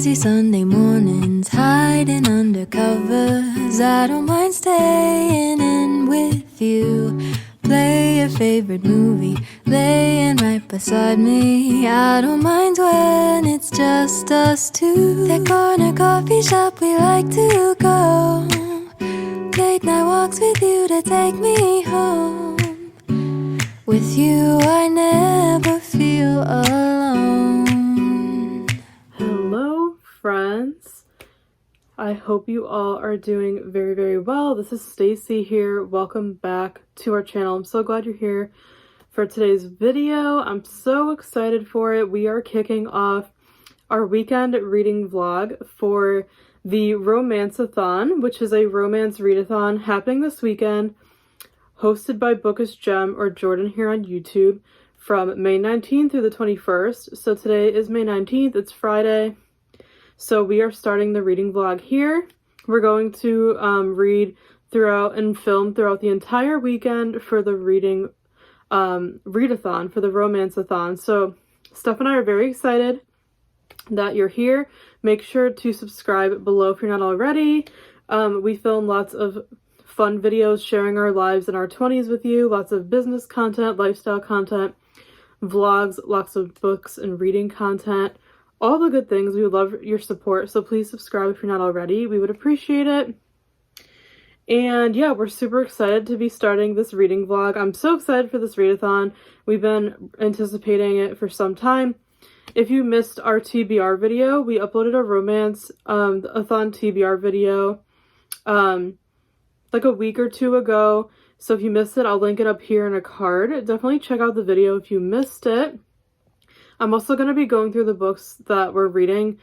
lazy Sunday mornings, hiding under covers. I don't mind staying in with you. Play your favorite movie, laying right beside me. I don't mind when it's just us two. That corner coffee shop we like to go. Late night walks with you to take me home. With you I never feel alone. Hello friends, I hope you all are doing very, very well. This is Stacey here. Welcome back to our channel. I'm so glad you're here for today's video. I'm so excited for it. We are kicking off our weekend reading vlog for the Romanceathon, which is a romance readathon happening this weekend, hosted by Bookish Gem or Jordan here on YouTube from May 19th through the 21st. So today is May 19th, it's Friday. So we are starting the reading vlog here. We're going to read throughout and film throughout the entire weekend for the readathon, for the Romanceathon. So Steph and I are very excited that you're here. Make sure to subscribe below if you're not already. We film lots of fun videos sharing our lives in our 20s with you, lots of business content, lifestyle content, vlogs, lots of books and reading content, all the good things. We would love your support, so please subscribe if you're not already. We would appreciate it. And yeah, we're super excited to be starting this reading vlog. I'm so excited for this readathon. We've been anticipating it for some time. If you missed our TBR video, we uploaded a Romanceathon TBR video like a week or two ago. So if you missed it, I'll link it up here in a card. Definitely check out the video if you missed it. I'm also going to be going through the books that we're reading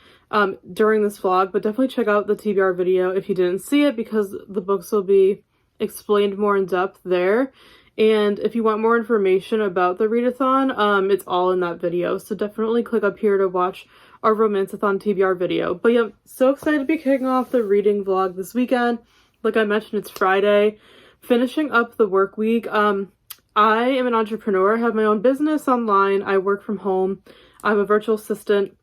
during this vlog, but definitely check out the TBR video if you didn't see it, because the books will be explained more in depth there. And if you want more information about the readathon, it's all in that video. So definitely click up here to watch our Romanceathon TBR video. But yeah, so excited to be kicking off the reading vlog this weekend. Like I mentioned, it's Friday, finishing up the work week. I am an entrepreneur. I have my own business online. I work from home. I'm a virtual assistant,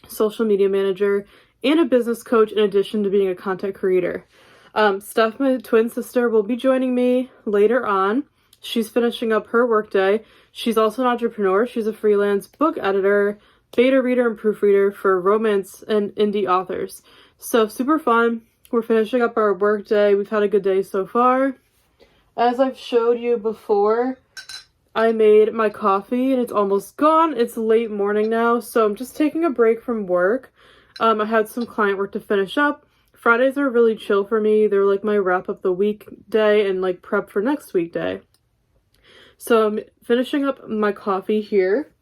social media manager, and a business coach in addition to being a content creator. Steph, my twin sister, will be joining me later on. She's finishing up her workday. She's also an entrepreneur. She's a freelance book editor, beta reader, and proofreader for romance and indie authors. So super fun. We're finishing up our workday. We've had a good day so far. As I've showed you before, I made my coffee and it's almost gone. It's late morning now, so I'm just taking a break from work. I had some client work to finish up. Fridays are really chill for me. They're like my wrap up the week day and like prep for next weekday. So I'm finishing up my coffee here.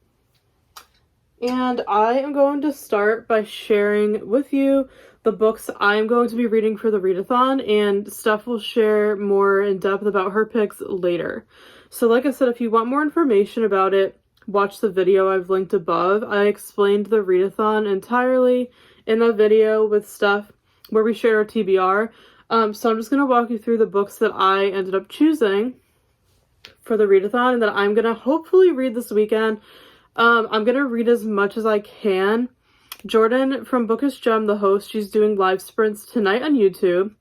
And I am going to start by sharing with you the books I'm going to be reading for the readathon, and Steph will share more in depth about her picks later. So like I said, if you want more information about it, watch the video I've linked above. I explained the readathon entirely in that video with Steph where we shared our TBR. So I'm just going to walk you through the books that I ended up choosing for the readathon and that I'm going to hopefully read this weekend. I'm going to read as much as I can. Jordan from Bookish Gem, the host, she's doing live sprints tonight on YouTube,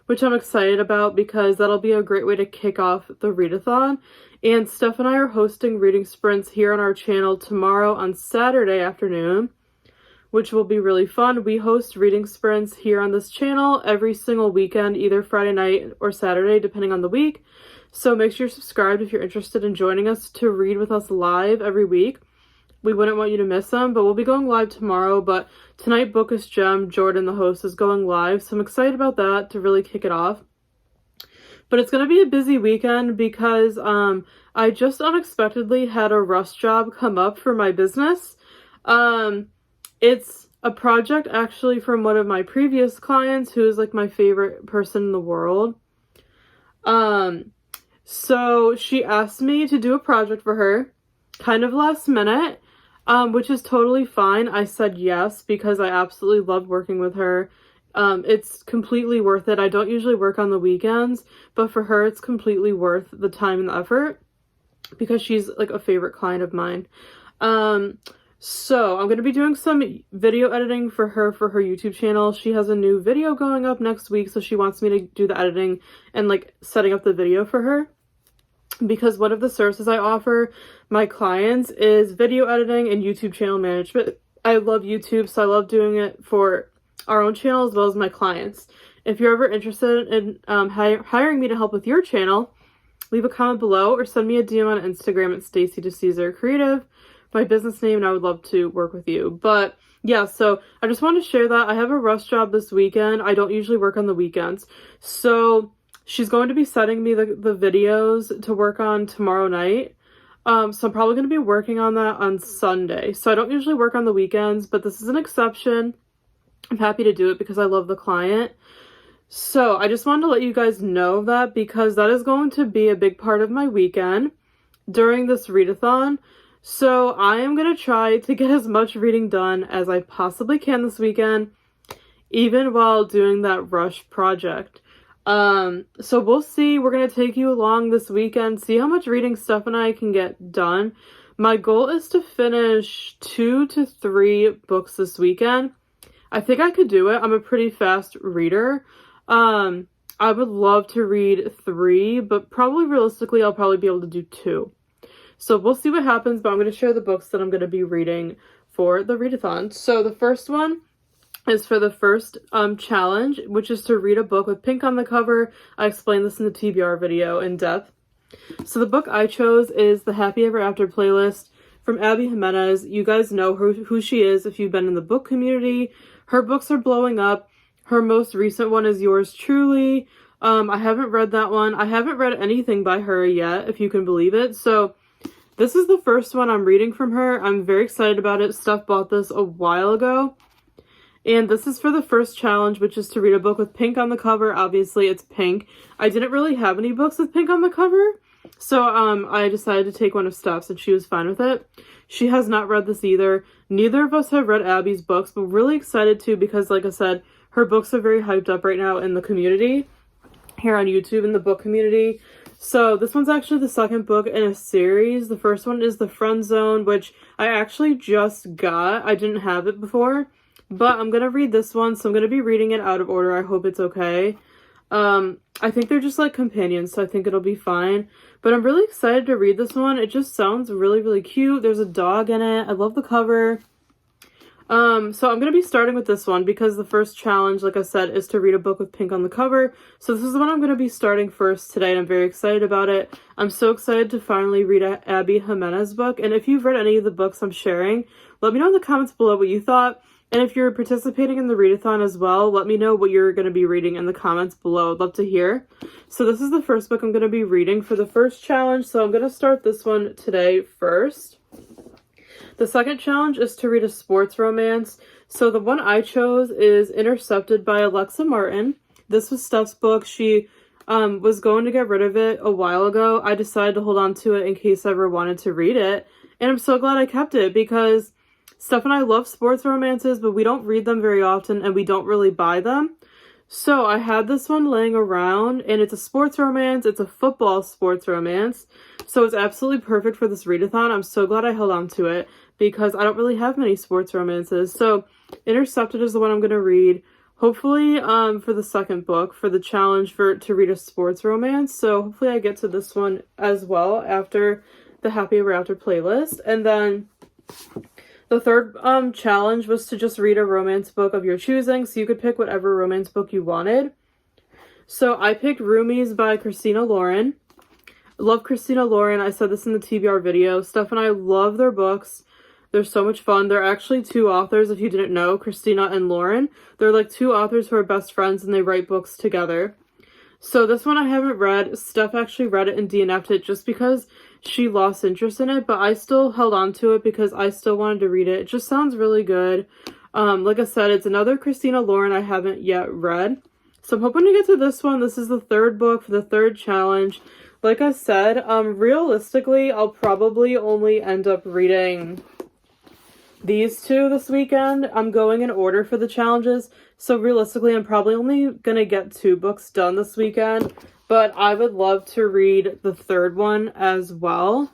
which I'm excited about because that'll be a great way to kick off the readathon. And Steph and I are hosting reading sprints here on our channel tomorrow on Saturday afternoon, which will be really fun. We host reading sprints here on this channel every single weekend, either Friday night or Saturday, depending on the week. So make sure you're subscribed if you're interested in joining us to read with us live every week. We wouldn't want you to miss them, but we'll be going live tomorrow. But tonight, Bookish Gem, Jordan, the host, is going live. So I'm excited about that to really kick it off. But it's going to be a busy weekend because I just unexpectedly had a rush job come up for my business. It's a project actually from one of my previous clients who is like my favorite person in the world. So she asked me to do a project for her, kind of last minute. Which is totally fine. I said yes because I absolutely love working with her. It's completely worth it. I don't usually work on the weekends, but for her, it's completely worth the time and the effort because she's like a favorite client of mine. So I'm going to be doing some video editing for her YouTube channel. She has a new video going up next week, so she wants me to do the editing and like setting up the video for her. Because one of the services I offer my clients is video editing and YouTube channel management. I love YouTube, so I love doing it for our own channel as well as my clients. If you're ever interested in hiring me to help with your channel, leave a comment below or send me a DM on Instagram at Stacey Creative, my business name, and I would love to work with you. But yeah, so I just want to share that I have a rush job this weekend. I don't usually work on the weekends. So she's going to be sending me the videos to work on tomorrow night. So I'm probably going to be working on that on Sunday. So I don't usually work on the weekends, but this is an exception. I'm happy to do it because I love the client. So I just wanted to let you guys know that because that is going to be a big part of my weekend during this readathon. So I am going to try to get as much reading done as I possibly can this weekend, even while doing that rush project. So we'll see. We're going to take you along this weekend, see how much reading Steph and I can get done. My goal is to finish 2 to 3 books this weekend. I think I could do it. I'm a pretty fast reader. I would love to read 3, but probably realistically, I'll probably be able to do 2. So we'll see what happens, but I'm going to share the books that I'm going to be reading for the readathon. So the first one is for the first challenge, which is to read a book with pink on the cover. I explained this in the TBR video in depth. So the book I chose is the Happy Ever After playlist from Abby Jimenez. You guys know who she is if you've been in the book community. Her books are blowing up. Her most recent one is Yours Truly. I haven't read that one. I haven't read anything by her yet, if you can believe it. So this is the first one I'm reading from her. I'm very excited about it. Steph bought this a while ago. And this is for the first challenge, which is to read a book with pink on the cover. Obviously, it's pink. I didn't really have any books with pink on the cover. So I decided to take one of Steph's, and she was fine with it. She has not read this either. Neither of us have read Abby's books, but we're really excited to because, like I said, her books are very hyped up right now in the community, here on YouTube in the book community. So this one's actually the second book in a series. The first one is The Friend Zone, which I actually just got. I didn't have it before, but I'm going to read this one, so I'm going to be reading it out of order. I hope it's okay. I think they're just like companions, so I think it'll be fine. But I'm really excited to read this one. It just sounds really, really cute. There's a dog in it. I love the cover. So I'm going to be starting with this one because the first challenge, like I said, is to read a book with pink on the cover. So this is the one I'm going to be starting first today, and I'm very excited about it. I'm so excited to finally read Abby Jimenez book. And if you've read any of the books I'm sharing, let me know in the comments below what you thought. And if you're participating in the readathon as well, let me know what you're going to be reading in the comments below. I'd love to hear. So this is the first book I'm going to be reading for the first challenge. So I'm going to start this one today first. The second challenge is to read a sports romance. So the one I chose is Intercepted by Alexa Martin. This was Steph's book. She was going to get rid of it a while ago. I decided to hold on to it in case I ever wanted to read it. And I'm so glad I kept it because Steph and I love sports romances, but we don't read them very often and we don't really buy them. So I had this one laying around, and it's a sports romance. It's a football sports romance. So it's absolutely perfect for this readathon. I'm so glad I held on to it because I don't really have many sports romances. So Intercepted is the one I'm going to read. Hopefully for the second book, for the challenge to read a sports romance. So hopefully I get to this one as well after the Happy Ever After playlist. And then the third challenge was to just read a romance book of your choosing, so you could pick whatever romance book you wanted. So I picked Roomies by Christina Lauren. Love Christina Lauren. I said this in the TBR video. Steph and I love their books. They're so much fun. They're actually 2 authors, if you didn't know, Christina and Lauren. They're like 2 authors who are best friends, and they write books together. So this one I haven't read. Steph actually read it and DNF'd it just because she lost interest in it, but I still held on to it because I still wanted to read it. It just sounds really good. Like I said, it's another Christina Lauren I haven't yet read. So I'm hoping to get to this one. This is the third book for the third challenge. Like I said, realistically, I'll probably only end up reading these 2 this weekend. I'm going in order for the challenges. So realistically, I'm probably only going to get 2 books done this weekend. But I would love to read the third one as well.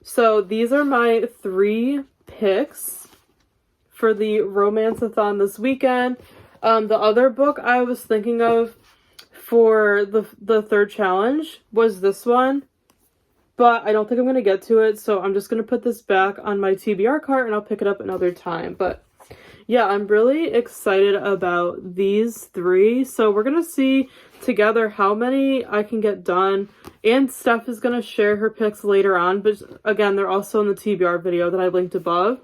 So these are my 3 picks for the Romanceathon this weekend. The other book I was thinking of for the third challenge was this one, but I don't think I'm going to get to it, so I'm just going to put this back on my TBR cart and I'll pick it up another time. But yeah, I'm really excited about these three. So we're going to see together how many I can get done. And Steph is going to share her picks later on. But again, they're also in the TBR video that I linked above.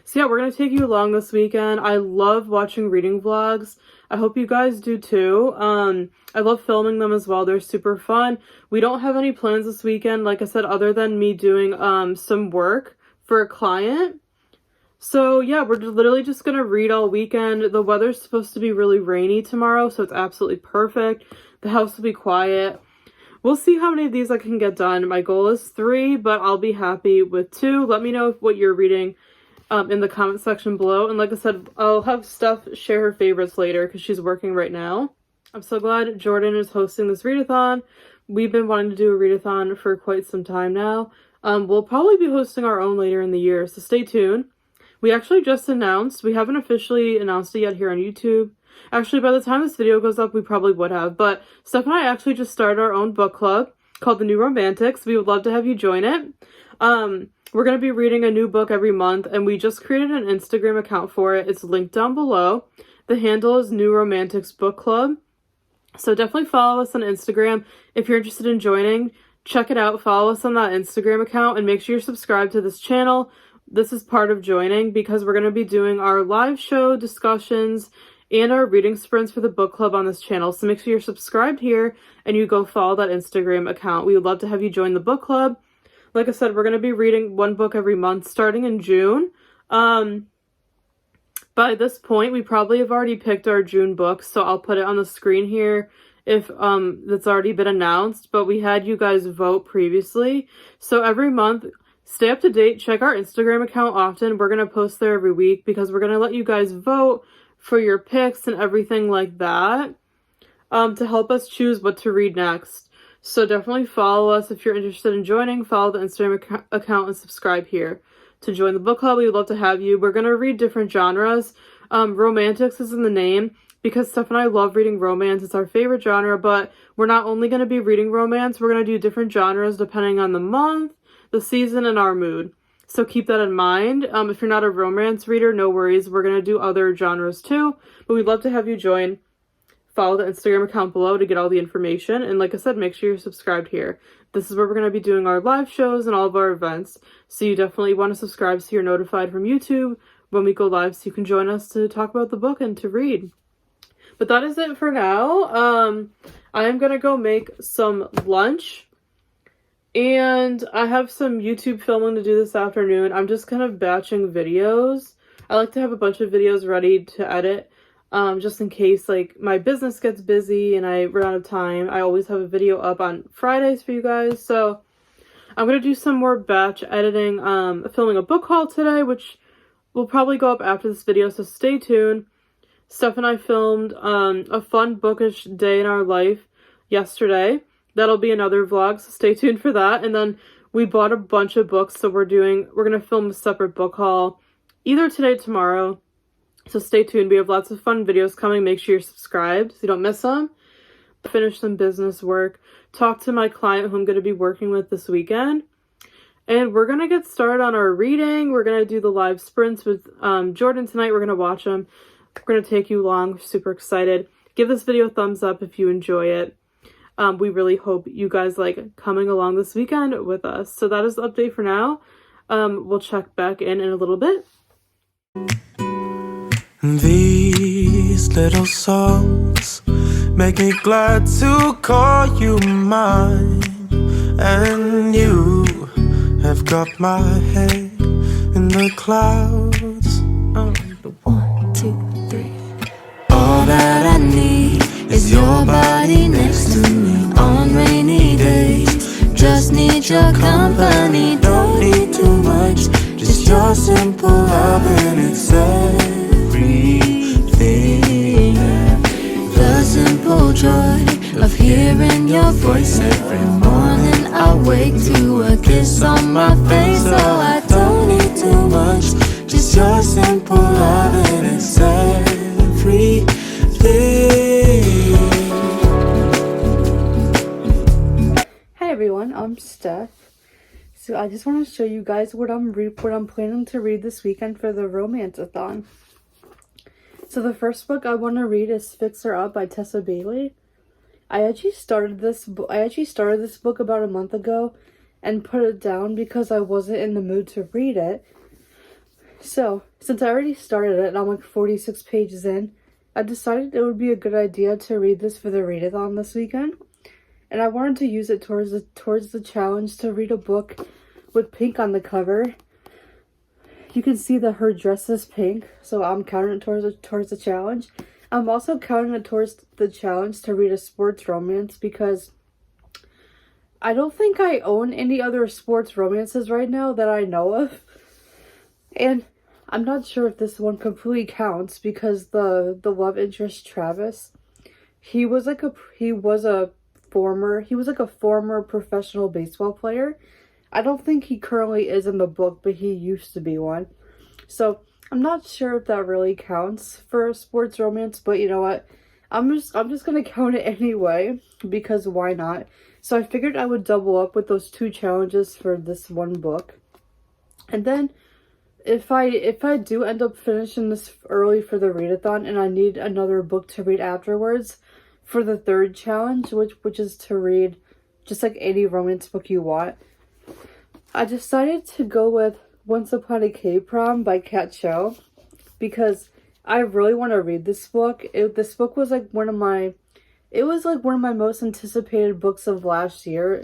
So yeah, we're going to take you along this weekend. I love watching reading vlogs. I hope you guys do too. I love filming them as well. They're super fun. We don't have any plans this weekend, like I said, other than me doing some work for a client. So yeah, we're literally just going to read all weekend. The weather's supposed to be really rainy tomorrow, so it's absolutely perfect. The house will be quiet. We'll see how many of these I can get done. My goal is 3, but I'll be happy with 2. Let me know what you're reading in the comment section below. And like I said, I'll have Steph share her favorites later because she's working right now. I'm so glad Jordan is hosting this readathon. We've been wanting to do a readathon for quite some time now. We'll probably be hosting our own later in the year, so stay tuned. We actually just announced, we haven't officially announced it yet here on YouTube. Actually, by the time this video goes up, we probably would have. But Steph and I actually just started our own book club called The New Romantics. We would love to have you join it. We're going to be reading a new book every month, and we just created an Instagram account for it. It's linked down below. The handle is New Romantics Book Club. So definitely follow us on Instagram. If you're interested in joining, check it out. Follow us on that Instagram account, and make sure you're subscribed to this channel. This is part of joining because we're going to be doing our live show discussions and our reading sprints for the book club on this channel. So make sure you're subscribed here and you go follow that Instagram account. We would love to have you join the book club. Like I said, we're going to be reading one book every month starting in June. By this point, we probably have already picked our June books, so I'll put it on the screen here if that's already been announced. But we had you guys vote previously. So every month, stay up to date. Check our Instagram account often. We're going to post there every week because we're going to let you guys vote for your picks and everything like that to help us choose what to read next. So definitely follow us if you're interested in joining. Follow the Instagram account and subscribe here to join the book club. We would love to have you. We're going to read different genres. Romantics is in the name because Steph and I love reading romance. It's our favorite genre, but we're not only going to be reading romance. We're going to do different genres depending on the month, the season, and our mood. So keep that in mind. If you're not a romance reader, no worries. We're going to do other genres too, but we'd love to have you join. Follow the Instagram account below to get all the information. And like I said, make sure you're subscribed here. This is where we're going to be doing our live shows and all of our events. So you definitely want to subscribe so you're notified from YouTube when we go live so you can join us to talk about the book and to read. But that is it for now. I am going to go make some lunch. And I have some YouTube filming to do this afternoon. I'm just kind of batching videos. I like to have a bunch of videos ready to edit. Just in case like my business gets busy and I run out of time. I always have a video up on Fridays for you guys. So I'm going to do some more batch editing, filming a book haul today, which will probably go up after this video. So stay tuned. Steph and I filmed a fun bookish day in our life yesterday. That'll be another vlog. So stay tuned for that. And then we bought a bunch of books. So we're going to film a separate book haul either today or tomorrow. So stay tuned. We have lots of fun videos coming. Make sure you're subscribed so you don't miss them. Finish some business work. Talk to my client who I'm going to be working with this weekend. And we're going to get started on our reading. We're going to do the live sprints with Jordan tonight. We're going to watch them. We're going to take you along. We're super excited. Give this video a thumbs up if you enjoy it. We really hope you guys like coming along this weekend with us. So that is the update for now. We'll check back in a little bit. These little songs make me glad to call you mine. And you have got my head in the clouds. 1, 2, 3. All that I need is your body next to me on rainy days. Just need your company, don't need too much. Just your simple love and it's everything. The simple joy of hearing your voice every morning. I wake to a kiss on my face, so I don't need too much. Just your simple loving is everything. Hey everyone, I'm Steph. So I just want to show you guys what I'm planning to read this weekend for the Romanceathon. So the first book I want to read is Fix Her Up by Tessa Bailey. I actually started this book about a month ago and put it down because I wasn't in the mood to read it. So, since I already started it and I'm like 46 pages in, I decided it would be a good idea to read this for the Readathon this weekend. And I wanted to use it towards the challenge to read a book with pink on the cover. You can see that her dress is pink, so I'm counting it towards the challenge. I'm also counting it towards the challenge to read a sports romance because I don't think I own any other sports romances right now that I know of. And I'm not sure if this one completely counts because the love interest Travis, he was like a former professional baseball player. I don't think he currently is in the book, but he used to be one. So I'm not sure if that really counts for a sports romance, but you know what? I'm just gonna count it anyway because why not? So I figured I would double up with those two challenges for this one book. And then if I do end up finishing this early for the readathon and I need another book to read afterwards for the third challenge, which is to read just like any romance book you want, I decided to go with Once Upon a K-Prom by Kat Cho because I really want to read this book. This book was like one of my most anticipated books of last year.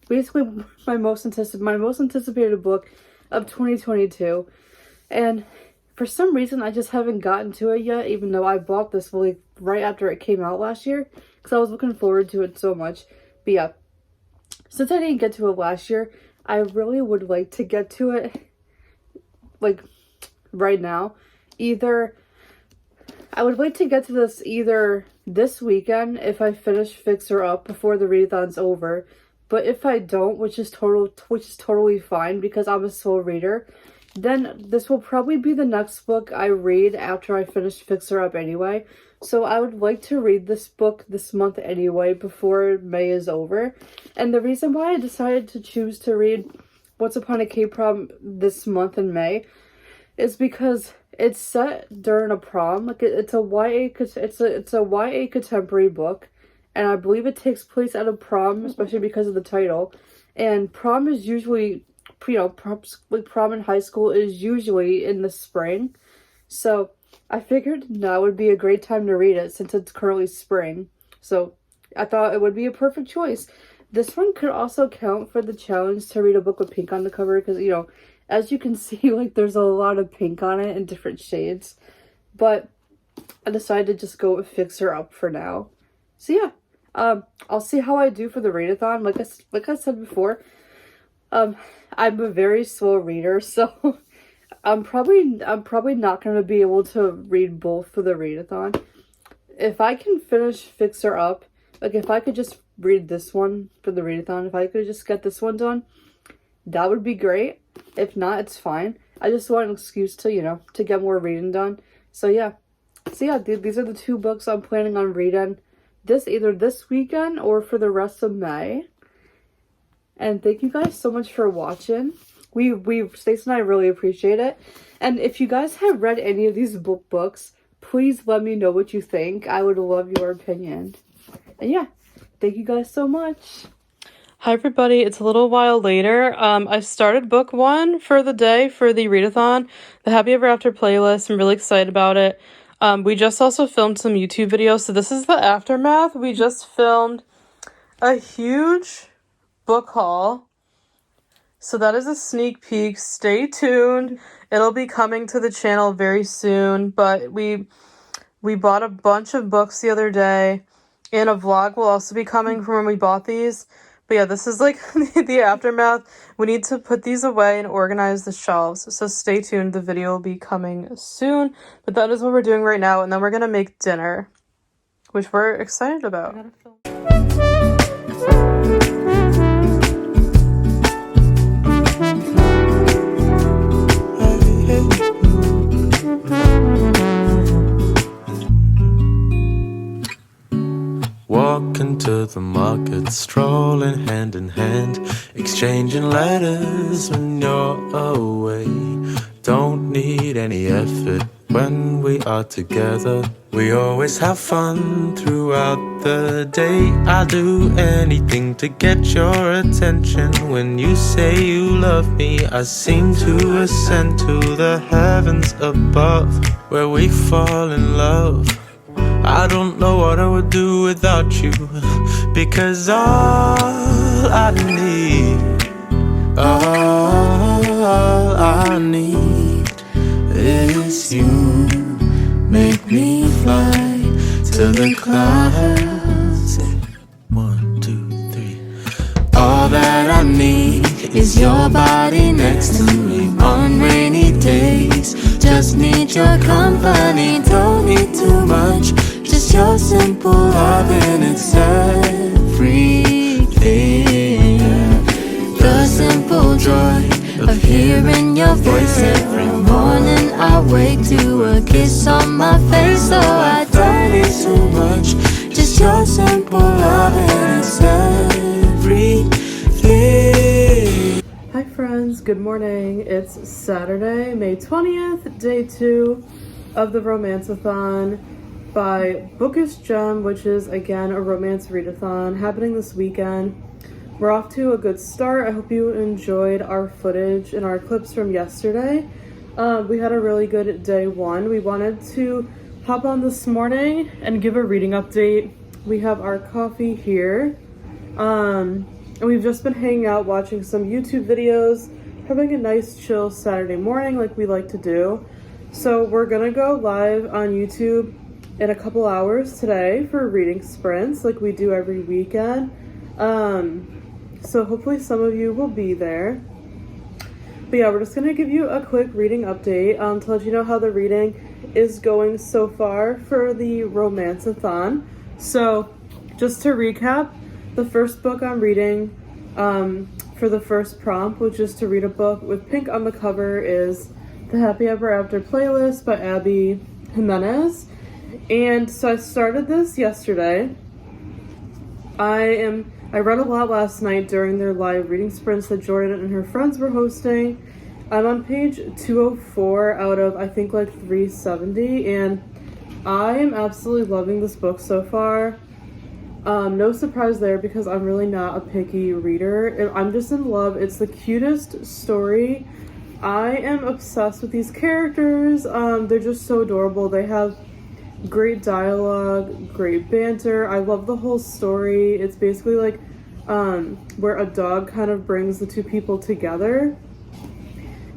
Basically my most anticipated book of 2022, and for some reason I just haven't gotten to it yet, even though I bought this like right after it came out last year because I was looking forward to it so much. But yeah, since I didn't get to it last year, I really would like to get to it like right now. I would like to get to this either this weekend if I finish Fix Her Up before the readathon's over. But if I don't, which is totally fine because I'm a slow reader, then this will probably be the next book I read after I finish Fix Her Up anyway. So I would like to read this book this month anyway before May is over. And the reason why I decided to choose to read Once Upon a K-Prom this month in May is because it's set during a prom. Like it's a YA contemporary book. And I believe it takes place at a prom, especially because of the title. And prom is usually, prom in high school is usually in the spring. So I figured now would be a great time to read it since it's currently spring. So I thought it would be a perfect choice. This one could also count for the challenge to read a book with pink on the cover because, as you can see, like there's a lot of pink on it in different shades. But I decided to just go with Fix Her Up for now. So yeah. I'll see how I do for the readathon. Like I said before, I'm a very slow reader, so I'm probably not gonna be able to read both for the readathon. If I can finish Fix Her Up, like if I could just read this one for the readathon, if I could just get this one done, that would be great. If not, it's fine. I just want an excuse to to get more reading done. So yeah, these are the two books I'm planning on reading. Either this weekend or for the rest of May. And thank you guys so much for watching. Stacey and I really appreciate it. And if you guys have read any of these books, please let me know what you think. I would love your opinion. And yeah, thank you guys so much. Hi everybody, it's a little while later. I started book 1 for the day for the readathon, the Happy Ever After playlist. I'm really excited about it. We just also filmed some YouTube videos, so this is the aftermath. We just filmed a huge book haul, so that is a sneak peek. Stay tuned. It'll be coming to the channel very soon, but we bought a bunch of books the other day, and a vlog will also be coming from when we bought these. But yeah, this is like the aftermath. We need to put these away and organize the shelves. So stay tuned. The video will be coming soon. But that is what we're doing right now. And then we're going to make dinner, which we're excited about. the market, strolling hand in hand, exchanging letters when you're away. Don't need any effort when we are together. We always have fun throughout the day. I'll do anything to get your attention. When you say you love me, I seem to ascend to the heavens above, where we fall in love. I don't know what I would do without you, because all I need is you. Make me fly to the clouds. 1, 2, 3. All that I need is your body next to me on rainy days. Just need your company, don't need too much. Just your simple loving, it's everything. The simple joy of hearing your voice every morning. I wake to a kiss on my face, so I don't need too much. Just your simple loving, it's everything. Hi friends, good morning. It's Saturday, May 20th, day 2 of the Romanceathon by Bookish Gem, which is again a romance readathon happening this weekend. We're off to a good start. I hope you enjoyed our footage and our clips from yesterday. We had a really good day 1. We wanted to hop on this morning and give a reading update. We have our coffee here. And we've just been hanging out watching some YouTube videos, having a nice chill Saturday morning like we like to do. So we're gonna go live on YouTube in a couple hours today for reading sprints like we do every weekend. So hopefully some of you will be there. But yeah, we're just gonna give you a quick reading update to let you know how the reading is going so far for the Romanceathon. So just to recap, the first book I'm reading for the first prompt, which is to read a book with pink on the cover, is The Happy Ever After Playlist by Abby Jimenez. And so I started this yesterday. I read a lot last night during their live reading sprints that Jordan and her friends were hosting. I'm on page 204 out of I think like 370, and I am absolutely loving this book so far. No surprise there because I'm really not a picky reader. I'm just in love. It's the cutest story. I am obsessed with these characters. They're just so adorable. They have great dialogue, great banter. I love the whole story. It's basically like where a dog kind of brings the two people together.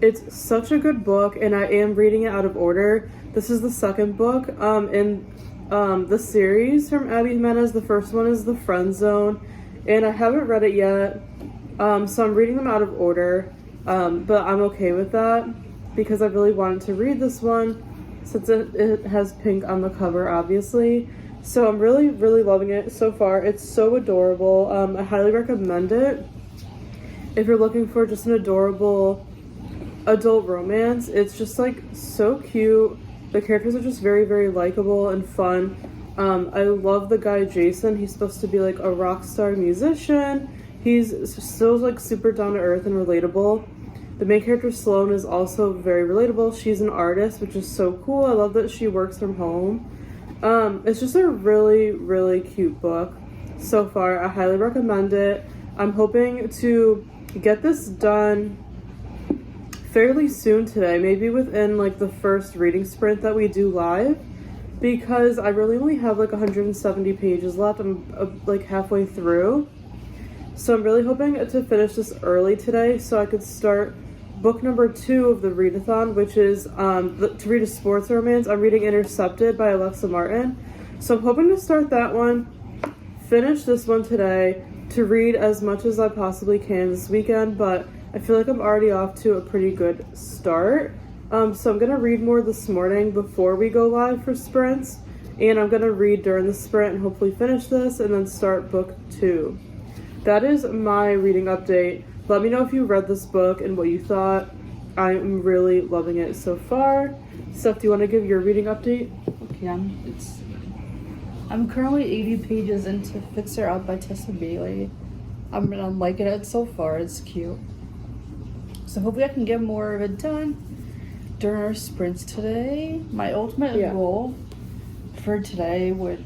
It's such a good book, and I am reading it out of order. This is the second book in the series from Abby Jimenez. The first one is The Friend Zone, and I haven't read it yet, so I'm reading them out of order, but I'm okay with that because I really wanted to read this one since it has pink on the cover, obviously. So I'm really, really loving it so far. It's so adorable. I highly recommend it if you're looking for just an adorable adult romance. It's just like so cute. The characters are just very, very likable and fun. I love the guy Jason. He's supposed to be like a rock star musician. He's still like super down to earth and relatable. The main character Sloane is also very relatable. She's an artist, which is so cool. I love that she works from home. It's just a really, really cute book so far. I highly recommend it. I'm hoping to get this done fairly soon today, maybe within like the first reading sprint that we do live, because I really only have like 170 pages left. I'm like halfway through, so I'm really hoping to finish this early today so I could start book number 2 of the readathon, which is to read a sports romance. I'm reading Intercepted by Alexa Martin, so I'm hoping to start that one, finish this one today, to read as much as I possibly can this weekend. But I feel like I'm already off to a pretty good start. So I'm going to read more this morning before we go live for sprints, and I'm going to read during the sprint and hopefully finish this and then start book 2. That is my reading update. Let me know if you read this book and what you thought. I'm really loving it so far. Steph, do you want to give your reading update? Okay, I'm currently 80 pages into Fix Her Up by Tessa Bailey. I'm liking it so far. It's cute. So hopefully I can get more of it done during our sprints today. My ultimate goal for today would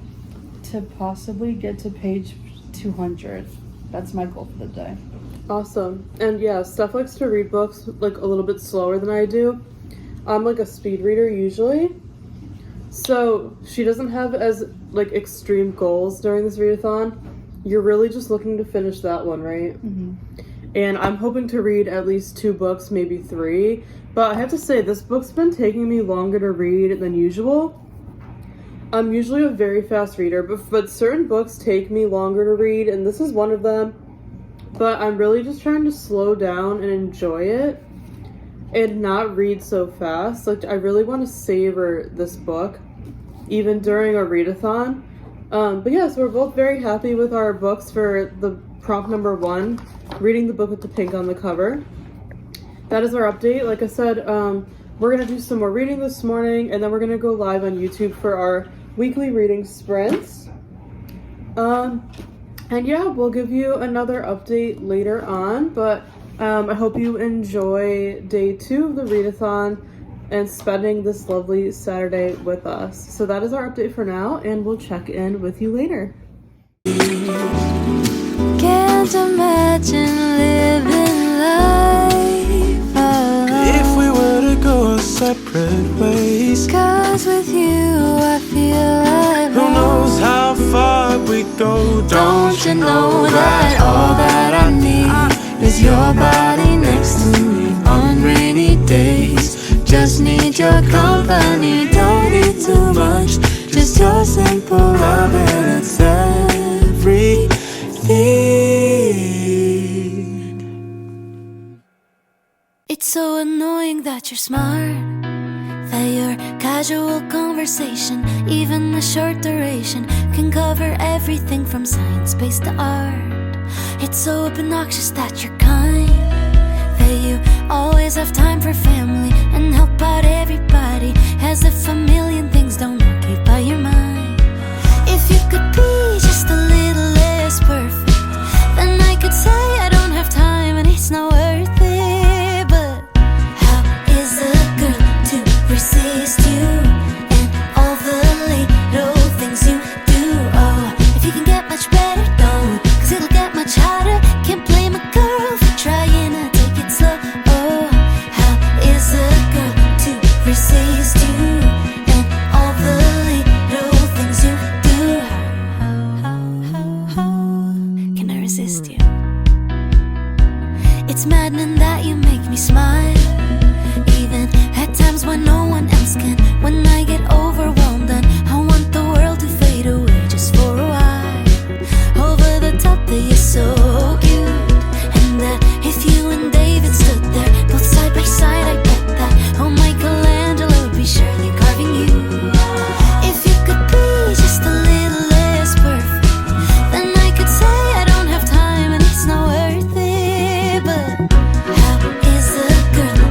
to possibly get to page 200. That's my goal for the day. Awesome. And yeah, Steph likes to read books like a little bit slower than I do. I'm like a speed reader usually. So she doesn't have as like extreme goals during this readathon. You're really just looking to finish that one, right? Mm-hmm. And I'm hoping to read at least 2 books, maybe 3. But I have to say, this book's been taking me longer to read than usual. I'm usually a very fast reader, but certain books take me longer to read, and this is one of them. But I'm really just trying to slow down and enjoy it and not read so fast. Like, I really want to savor this book, even during a readathon. But yeah, so we're both very happy with our books for the prompt number 1, reading the book with the pink on the cover. That is our update. Like I said, we're going to do some more reading this morning, and then we're going to go live on YouTube for our weekly reading sprints. And yeah, we'll give you another update later on, but I hope you enjoy day 2 of the readathon and spending this lovely Saturday with us. So that is our update for now, and we'll check in with you later. Can't imagine living life alone. If we were to go our separate ways, 'Cause with you I feel at who home. knows how far we go? Don't you know that all that I need is your body next to me on rainy days? Just need your company, don't need too much, just your simple love and it's everything. It's so annoying that you're smart, that your casual conversation, even a short duration, can cover everything from science-based to art. It's so obnoxious that you're kind, that you always have time for family and help out everybody, as if a million things don't occupy your mind. If you could be just a little less perfect, then I could say I don't have time and it's not worth it. But how is a girl to resist you and all the little things you do? Oh, if you can get much better, don't, 'cause it'll get much harder. Can't blame a girl for trying to take it slow. Oh, how is a girl to resist you and all the little things you do? How can I resist you? It's maddening that you make me smile, even at times when no one else can. When I get overwhelmed and I want the world to fade away just for a while. Over the top that you're so cute, and that if you and David stood there both side by side, I bet that oh Michelangelo would be surely carving you. If you could be just a little less perfect, then I could say I don't have time and it's not worth it. But how is a girl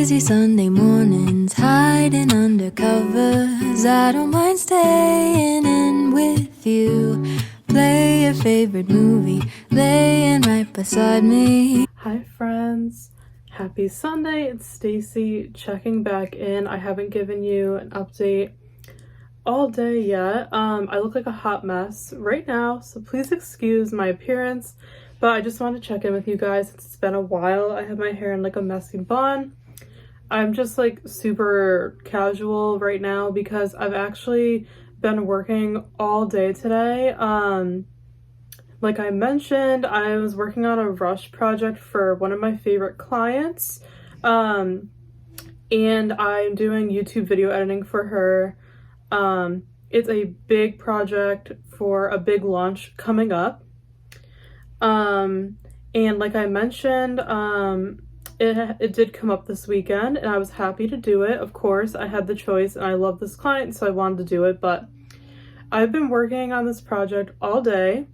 Lazy Sunday mornings, hiding under covers. I don't mind staying in with you. Play your favorite movie, laying right beside me. Hi friends, happy Sunday. It's Stacey checking back in. I haven't given you an update all day yet. I look like a hot mess right now, so please excuse my appearance, but I just wanted to check in with you guys. It's been a while. I have my hair in like a messy bun. I'm just like super casual right now because I've actually been working all day today. Like I mentioned, I was working on a rush project for one of my favorite clients, and I'm doing YouTube video editing for her. It's a big project for a big launch coming up. And like I mentioned, it did come up this weekend and I was happy to do it. Of course, I had the choice and I love this client, so I wanted to do it, but I've been working on this project all day.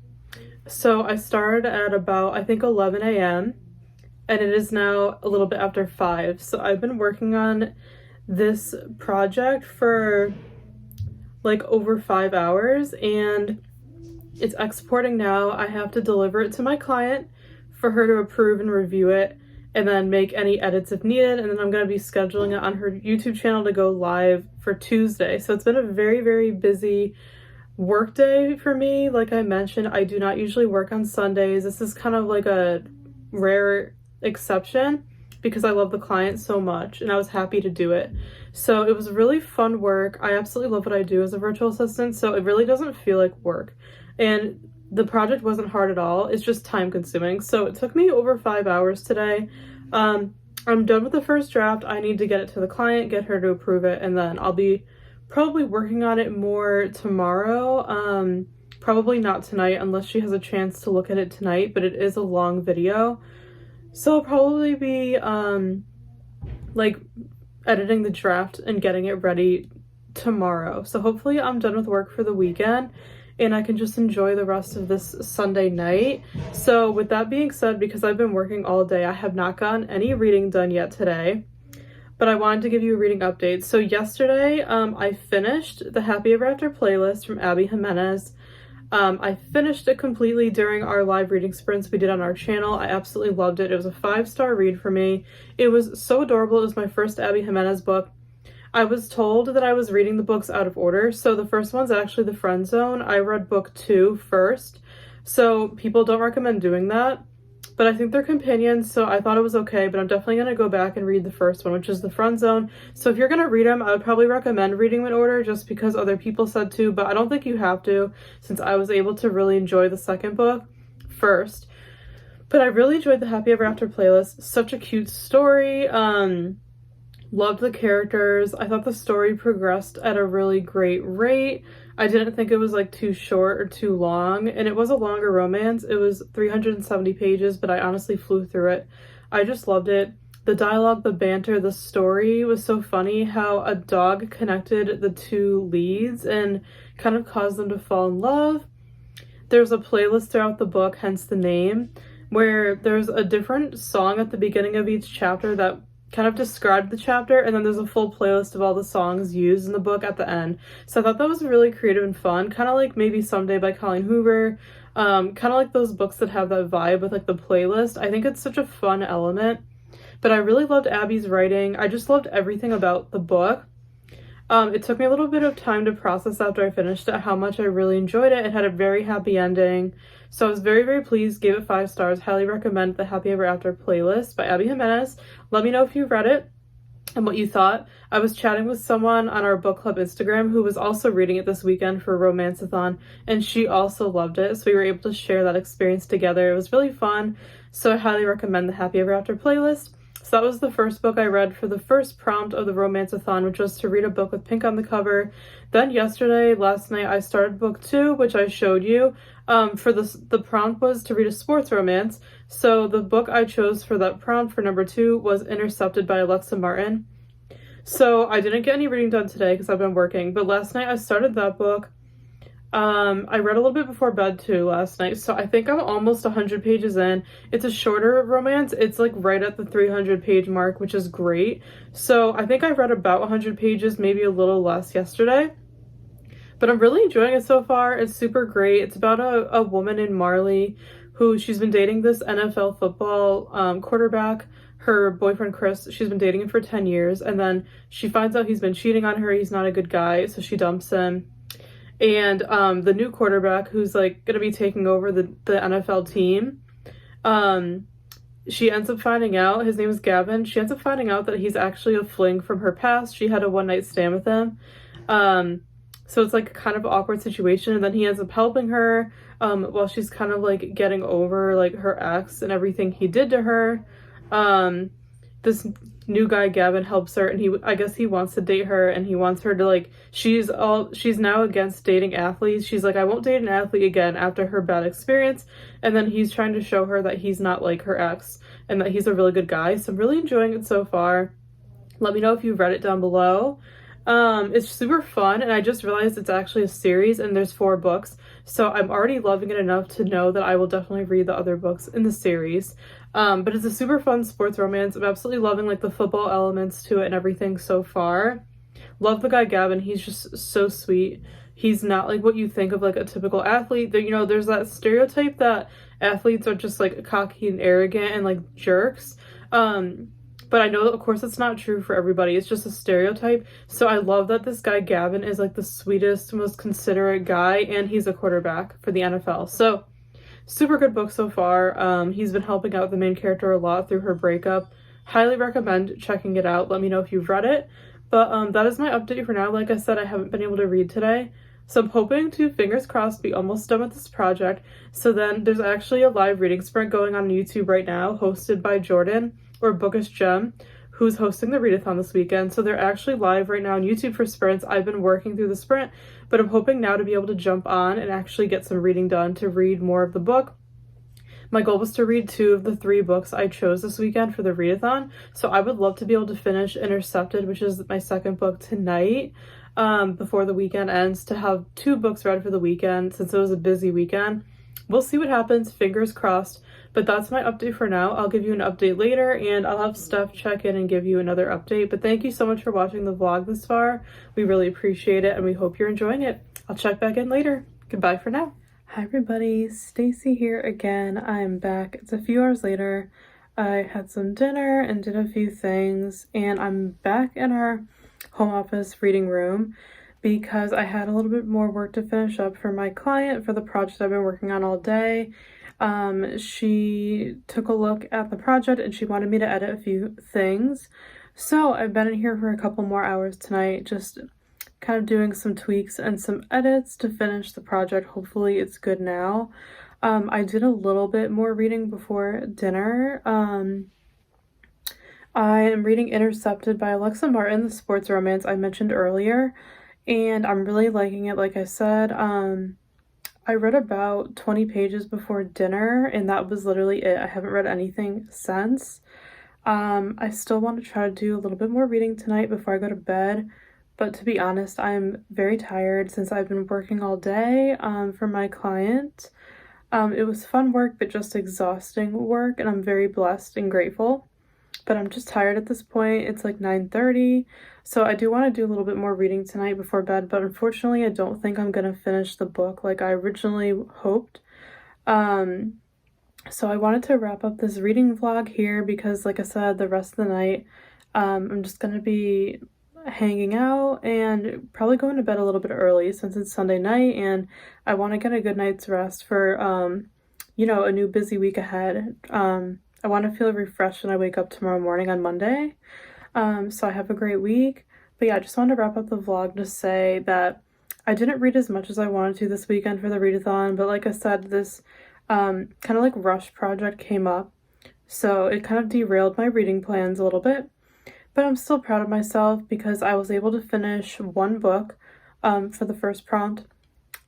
So I started at about, I think, 11 a.m. and it is now a little bit after 5. So I've been working on this project for like over 5 hours and it's exporting now. I have to deliver it to my client for her to approve and review it and then make any edits if needed. And then I'm going to be scheduling it on her YouTube channel to go live for Tuesday. So it's been a very, very busy work day for me. Like I mentioned, I do not usually work on Sundays. This is kind of like a rare exception because I love the client so much and I was happy to do it. So it was really fun work. I absolutely love what I do as a virtual assistant, so it really doesn't feel like work. And the project wasn't hard at all. It's just time consuming. So it took me over 5 hours today. I'm done with the first draft. I need to get it to the client, get her to approve it, and then I'll be probably working on it more tomorrow. Probably not tonight unless she has a chance to look at it tonight, but it is a long video. So I'll probably be like editing the draft and getting it ready tomorrow. So hopefully I'm done with work for the weekend and I can just enjoy the rest of this Sunday night. So with that being said, because I've been working all day, I have not gotten any reading done yet today, but I wanted to give you a reading update. So yesterday, I finished the Happy Ever After playlist from Abby Jimenez. I finished it completely during our live reading sprints we did on our channel. I absolutely loved it. It was a 5-star read for me. It was so adorable. It was my first Abby Jimenez book. I was told that I was reading the books out of order. So the first one's actually The Friend Zone. I read book 2 first. So people don't recommend doing that, but I think they're companions, so I thought it was okay, but I'm definitely going to go back and read the first one, which is The Friend Zone. So if you're going to read them, I would probably recommend reading them in order just because other people said to, but I don't think you have to since I was able to really enjoy the second book first. But I really enjoyed the Happy Ever After playlist. Such a cute story. Loved the characters. I thought the story progressed at a really great rate. I didn't think it was like too short or too long, and it was a longer romance. It was 370 pages, but I honestly flew through it. I just loved it. The dialogue, the banter, the story was so funny. How a dog connected the two leads and kind of caused them to fall in love. There's a playlist throughout the book, hence the name, where there's a different song at the beginning of each chapter that kind of described the chapter, and then there's a full playlist of all the songs used in the book at the end. So I thought that was really creative and fun, kind of like maybe Someday by Colleen Hoover, kind of like those books that have that vibe with like the playlist. I think it's such a fun element, but I really loved Abby's writing. I just loved everything about the book. It took me a little bit of time to process after I finished it how much I really enjoyed it. It had a very happy ending, so I was very, very pleased. Gave it 5 stars. Highly recommend the Happy Ever After playlist by Abby Jimenez. Let me know if you read it and what you thought. I was chatting with someone on our book club Instagram who was also reading it this weekend for Romanceathon, and she also loved it, so we were able to share that experience together. It was really fun, so I highly recommend the Happy Ever After playlist. So that was the first book I read for the first prompt of the Romanceathon, which was to read a book with pink on the cover. Then last night, I started book 2, which I showed you. For the prompt was to read a sports romance. So the book I chose for that prompt for number 2 was Intercepted by Alexa Martin. So I didn't get any reading done today because I've been working, but last night I started that book. I read a little bit before bed too last night, so I think I'm almost 100 pages in. It's a shorter romance. It's like right at the 300 page mark, which is great. So I think I read about 100 pages, maybe a little less yesterday. But I'm really enjoying it so far. It's super great. It's about a woman in Marley who she's been dating this NFL football quarterback. Her boyfriend Chris, she's been dating him for 10 years, and then she finds out he's been cheating on her. He's not a good guy, so she dumps him. And the new quarterback who's like gonna be taking over the NFL team, she ends up finding out, his name is Gavin. She ends up finding out that he's actually a fling from her past. She had a one-night stand with him. So it's like a kind of awkward situation, and then he ends up helping her while she's kind of like getting over like her ex and everything he did to her. This new guy Gavin helps her, and I guess he wants to date her, and he wants her to like, she's now against dating athletes. She's like, I won't date an athlete again after her bad experience. And then he's trying to show her that he's not like her ex and that he's a really good guy. So I'm really enjoying it so far. Let me know if you've read it down below. It's super fun, and I just realized it's actually a series and there's 4 books, so I'm already loving it enough to know that I will definitely read the other books in the series. But it's a super fun sports romance. I'm absolutely loving like the football elements to it and everything so far. Love the guy Gavin. He's just so sweet. He's not like what you think of like a typical athlete. There, you know, there's that stereotype that athletes are just like cocky and arrogant and like jerks. But I know that, of course, it's not true for everybody. It's just a stereotype. So I love that this guy, Gavin, is like the sweetest, most considerate guy, and he's a quarterback for the NFL. So super good book so far. He's been helping out the main character a lot through her breakup. Highly recommend checking it out. Let me know if you've read it. But that is my update for now. Like I said, I haven't been able to read today. So I'm hoping to, fingers crossed, be almost done with this project. So then there's actually a live reading sprint going on YouTube right now, hosted by Jordan, or Bookish Gem, who's hosting the Readathon this weekend. So they're actually live right now on YouTube for sprints. I've been working through the sprint, but I'm hoping now to be able to jump on and actually get some reading done to read more of the book. My goal was to read 2 of the 3 books I chose this weekend for the Readathon. So I would love to be able to finish Intercepted, which is my second book, tonight, before the weekend ends, to have 2 books read for the weekend since it was a busy weekend. We'll see what happens, fingers crossed. But that's my update for now. I'll give you an update later, and I'll have Steph check in and give you another update. But thank you so much for watching the vlog this far. We really appreciate it, and we hope you're enjoying it. I'll check back in later. Goodbye for now. Hi everybody, Stacey here again. I'm back. It's a few hours later. I had some dinner and did a few things, and I'm back in our home office reading room because I had a little bit more work to finish up for my client for the project I've been working on all day. She took a look at the project and she wanted me to edit a few things. So I've been in here for a couple more hours tonight, just kind of doing some tweaks and some edits to finish the project. Hopefully it's good now. I did a little bit more reading before dinner. I am reading Intercepted by Alexa Martin, the sports romance I mentioned earlier, and I'm really liking it. Like I said, I read about 20 pages before dinner, and that was literally it. I haven't read anything since. I still want to try to do a little bit more reading tonight before I go to bed, but to be honest, I'm very tired since I've been working all day for my client. It was fun work, but just exhausting work, and I'm very blessed and grateful. But I'm just tired at this point. It's like 9:30, so I do want to do a little bit more reading tonight before bed, but unfortunately I don't think I'm gonna finish the book like I originally hoped. So I wanted to wrap up this reading vlog here because, like I said, the rest of the night I'm just gonna be hanging out and probably going to bed a little bit early since it's Sunday night, and I want to get a good night's rest for you know, a new busy week ahead. I want to feel refreshed when I wake up tomorrow morning on Monday. So I have a great week. But yeah, I just wanted to wrap up the vlog to say that I didn't read as much as I wanted to this weekend for the readathon, but like I said, this kind of like rush project came up, so it kind of derailed my reading plans a little bit. But I'm still proud of myself because I was able to finish 1 book for the first prompt,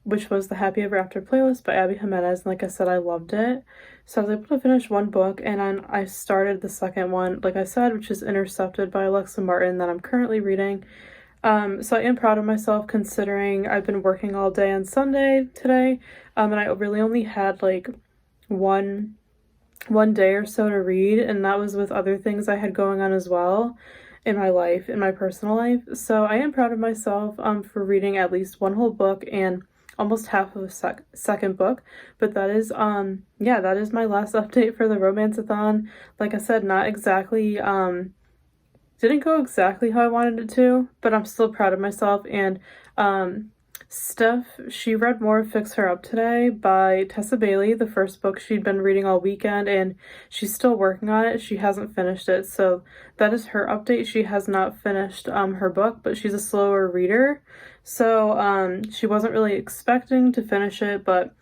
which was the Happy Ever After playlist by Abby Jimenez, and like I said, I loved it. So I was able to finish 1 book, and then I started the second one, like I said, which is Intercepted by Alexa Martin, that I'm currently reading. So I am proud of myself considering I've been working all day on Sunday today, and I really only had like one day or so to read, and that was with other things I had going on as well in my life, in my personal life. So I am proud of myself for reading at least one whole book and almost half of a second book. But that is yeah, that is my last update for the Romanceathon. Like I said, not exactly didn't go exactly how I wanted it to, but I'm still proud of myself. And Steph, she read more of Fix Her Up today by Tessa Bailey, the first book she'd been reading all weekend, and she's still working on it. She hasn't finished it, so that is her update. She has not finished her book, but she's a slower reader, so she wasn't really expecting to finish it, but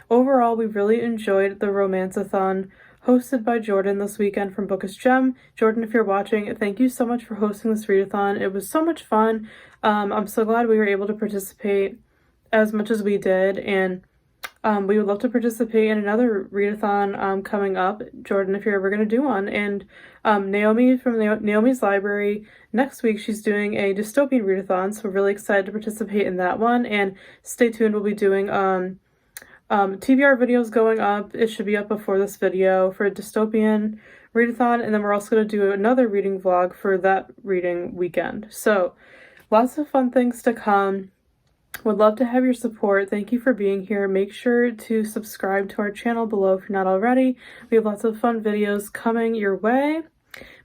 overall, we really enjoyed the Romanceathon hosted by Jordan this weekend from Bookish Gem. Jordan, if you're watching, thank you so much for hosting this readathon. It was so much fun. I'm so glad we were able to participate as much as we did, and we would love to participate in another readathon coming up, Jordan, if you're ever going to do one. And Naomi from Naomi's Library, next week she's doing a dystopian readathon, so we're really excited to participate in that one. And stay tuned, we'll be doing TBR videos going up. It should be up before this video for a dystopian readathon, and then we're also going to do another reading vlog for that reading weekend. So lots of fun things to come. Would love to have your support. Thank you for being here. Make sure to subscribe to our channel below if you're not already. We have lots of fun videos coming your way.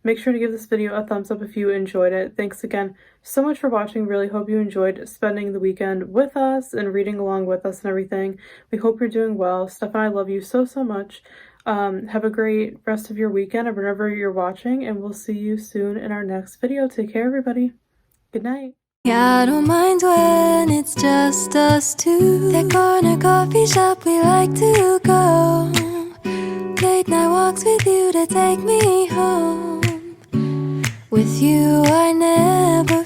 Make sure to give this video a thumbs up if you enjoyed it. Thanks again so much for watching. Really hope you enjoyed spending the weekend with us and reading along with us and everything. We hope you're doing well. Steph and I love you so, so much. Have a great rest of your weekend or whenever you're watching, and we'll see you soon in our next video. Take care, everybody. Good night. Yeah, I don't mind when it's just us two. That corner coffee shop we like to go. Late night walks with you to take me home. With you I never